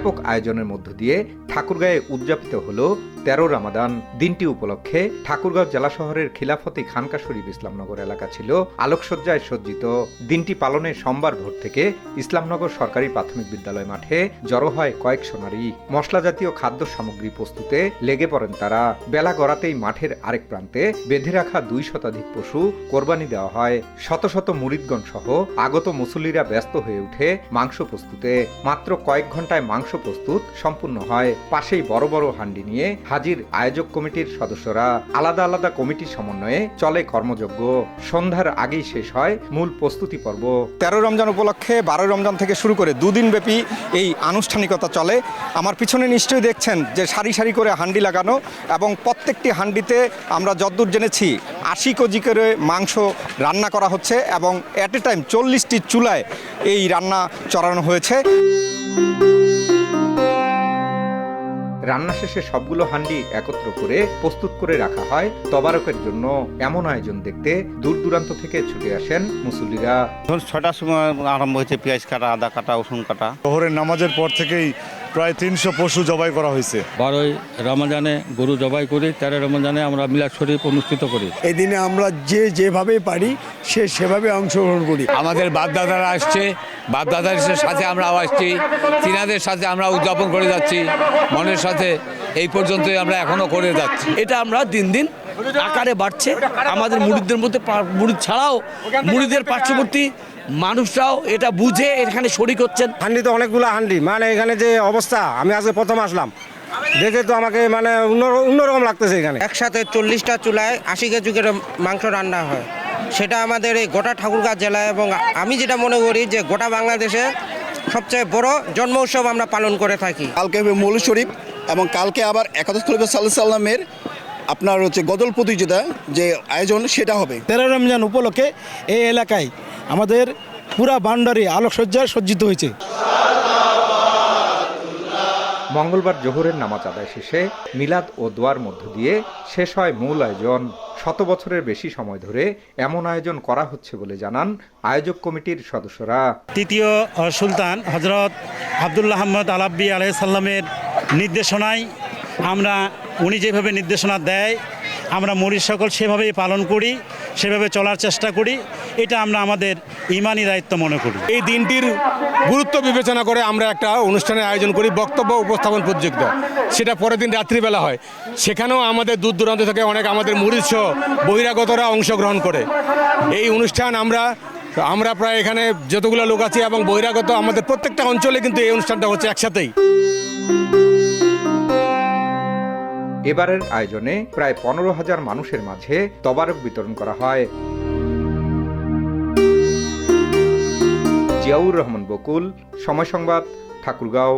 ব্যাপক আয়োজনের মধ্য দিয়ে ঠাকুরগাঁয়ে উদযাপিত হল ১৩ রমাদান। দিনটি উপলক্ষে ঠাকুরগাঁও জেলা শহরের খিলাফতি খানকা শরীফ ইসলামনগর এলাকা ছিল আলোকসজ্জায় সজ্জিত। দিনটি পালনে সোমবার ভোর থেকে ইসলামনগর সরকারি প্রাথমিক বিদ্যালয় মাঠে জড়ো হয় কয়েকশো নারী। মশলা জাতীয় খাদ্য সামগ্রী প্রস্তুতে লেগে পড়েন তারা। বেলা গড়াতেই মাঠের আরেক প্রান্তে বেঁধে রাখা ২ শতাধিক পশু কোরবানি দেওয়া হয়। শত শত মুরিদগণ সহ আগত মুসল্লিরা ব্যস্ত হয়ে উঠে মাংস প্রস্তুতে। মাত্র কয়েক ঘন্টায় মাংস প্রস্তুত সম্পূর্ণ হয়। পাশেই বড় বড় হান্ডি নিয়ে হাজির আয়োজক কমিটির সদস্যরা। আলাদা আলাদা কমিটির সমন্বয়ে চলে কর্মযজ্ঞ। সন্ধ্যার আগেই শেষ হয় মূল প্রস্তুতি পর্ব। ১৩ রমজান উপলক্ষে ১২ রমজান থেকে শুরু করে দুদিন ব্যাপী এই আনুষ্ঠানিকতা চলে। আমার পিছনে নিশ্চয়ই দেখছেন যে সারি সারি করে হান্ডি লাগানো, এবং প্রত্যেকটি হান্ডিতে আমরা যতদূর জেনেছি ৮০ কেজি করে মাংস রান্না করা হচ্ছে, এবং অ্যাট এ টাইম ৪০টি চুলায় এই রান্না চড়ানো হয়েছে। রান্না শেষে সবগুলো হান্ডি একত্র করে প্রস্তুত করে রাখা হয় তবারকের জন্য। এমন আয়োজন দেখতে দূর দূরান্ত থেকে ছুটে আসেন মুসল্লিরা। ৬টার সময় আরম্ভ হয়েছে পেঁয়াজ কাটা, আদা কাটা, রসুন কাটা। শহরের নামাজের পর থেকেই প্রায় ৩০০ পশু জবাই করা হয়েছে। ১২ই রমজানে গরু জবাই করি, ১৩ রমজানে আমরা মিলাদ শরীফ অনুষ্ঠিত করি। এই দিনে আমরা যেভাবে পারি সেভাবে অংশগ্রহণ করি। আমাদের বাপদাদারা আসছে, বাপদাদার সাথে আমরাও আসছি, তিনাদের সাথে আমরা উদযাপন করে যাচ্ছি মনের সাথে। এই পর্যন্তই আমরা এখনো করে যাচ্ছি। এটা আমরা দিন দিন আকারে বাড়ছে। আমাদের মুরিদদের মধ্যে, মুরিদ ছাড়াও মুরিদের পার্শ্ববর্তী মানুষরাও এটা বুঝে এখানে শরিক হচ্ছেন। হান্ডি তো অনেকগুলো হান্ডি, মানে এখানে যে অবস্থা, আমি আজকে প্রথম আসলাম, দেখে তো আমাকে মানে অন্যরকম লাগতেছে। এখানে একসাথে ৪০টা চুলায় ৮০ কেজি করে মাংস রান্না হয়। সেটা আমাদের এই গোটা ঠাকুরগাঁও জেলায়, এবং আমি যেটা মনে করি যে গোটা বাংলাদেশে সবচেয়ে বড় জন্ম উৎসব আমরা পালন করে থাকি। কালকে মৌলুদ শরীফ, এবং কালকে আবার একাদশ খলিফা সাল্লাল্লাহু আলাইহি সাল্লামের আপনার হচ্ছে গজল প্রতিযোগিতা যে আয়োজন, সেটা হবে। ১৩ রমজান উপলক্ষে এই এলাকায় আমাদের পুরা বাউন্ডারি আলোকসজ্জায় সজ্জিত হয়েছে। মঙ্গলবার জোহরের নামাজ আদায় শেষে মিলাদ ও দোয়ার মধ্য দিয়ে শেষ হয় মূল আয়োজন। ১০০ বছরের বেশি সময় ধরে এমন আয়োজন করা হচ্ছে বলে জানান আয়োজক কমিটির সদস্যরা। তৃতীয় সুলতান হযরত আব্দুল্লাহ আহমদ আলাব্বি আলাইহিস সালামের নির্দেশনায় উনি যেভাবে নির্দেশনা দেয় আমরা মুরিদ সকল সেভাবেই পালন করি, সেভাবে চলার চেষ্টা করি। এটা আমরা আমাদের ইমানি দায়িত্ব মনে করি। এই দিনটির গুরুত্ব বিবেচনা করে আমরা একটা অনুষ্ঠানের আয়োজন করি, বক্তব্য উপস্থাপন প্রতিযোগিতা। সেটা পরের দিন রাত্রিবেলা হয়। সেখানেও আমাদের দূর দূরান্ত থেকে অনেক আমাদের মুরিদ সহ বহিরাগতরা অংশগ্রহণ করে। এই অনুষ্ঠান আমরা প্রায় এখানে যতগুলো লোক আছি এবং বহিরাগত আমাদের প্রত্যেকটা অঞ্চলে কিন্তু এই অনুষ্ঠানটা হচ্ছে একসাথেই। এবারের আয়োজনে প্রায় ১৫,০০০ মানুষের মাঝে তবারক বিতরণ করা হয়। জিয়াউর রহমান বকুল, সময় সংবাদ, ঠাকুরগাঁও।